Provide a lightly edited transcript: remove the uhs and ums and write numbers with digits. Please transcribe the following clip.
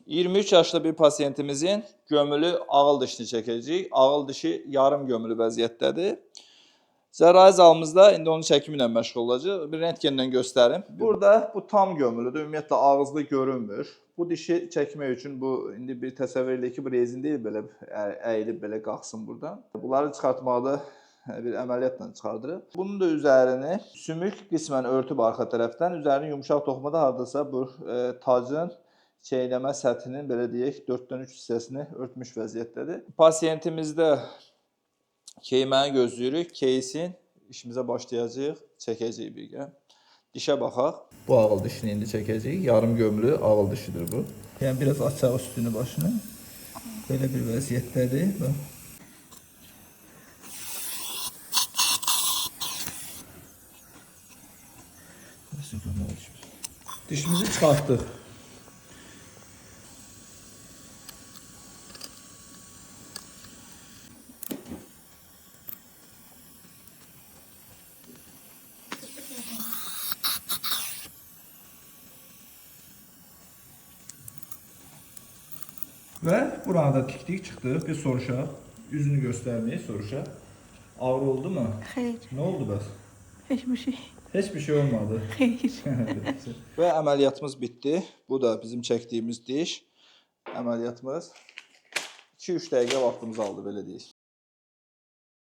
23 yaşlı bir pasiyentimizin gömülü ağıl dişini çəkəcəyik. Ağıl dişi yarım gömülü vəziyyətdədir. Cərrahi zalımızda indi onun çəkimi ilə məşğul olacaq. Bir rentgenlə göstərim. Burada bu tam gömülüdür. Ümumiyyətlə ağızda görünmür. Bu dişi çəkmək üçün bu indi bir təsəvvür edək ki, bu rezin deyil, belə əyilib belə qalxsın buradan. Bunları çıxartmaqda bir əməliyyatla çıxardırıq. Bunun da üzərini sümük qismən örtüb arxa tərəfdən, üzərini yumşaq toxumada hardasa bu tacın çeynəmə səthinin belə deyək 4-dən 3 hissəsini örtmüş vəziyyətdədir. Pasiyentimizdə keyməni gözləyirik. Keysin işimizə başlayacağıq, çəkəcəyik birgə. Dişə baxaq. Bu ağıl dişini indi çəkəcəyik. Yarım gömülü ağıl dişidir bu. Yəni biraz açaq üstünü başını. Belə bir vəziyyətdədir. Bax. Dişimizi çıxartdıq. Və buranı da tikdik, çıxdıq. Bir soruşaq. Üzünü göstərməyi soruşaq. Ağrı oldu mu? Xeyr. Nə oldu bəs? Heç bir şey. Heç bir şey olmadı. Xeyr. Və əməliyyatımız bitdi. Bu da bizim çəkdiyimiz diş. Əməliyyatımız 2-3 dəqiqə vaxtımız aldı, belə deyək.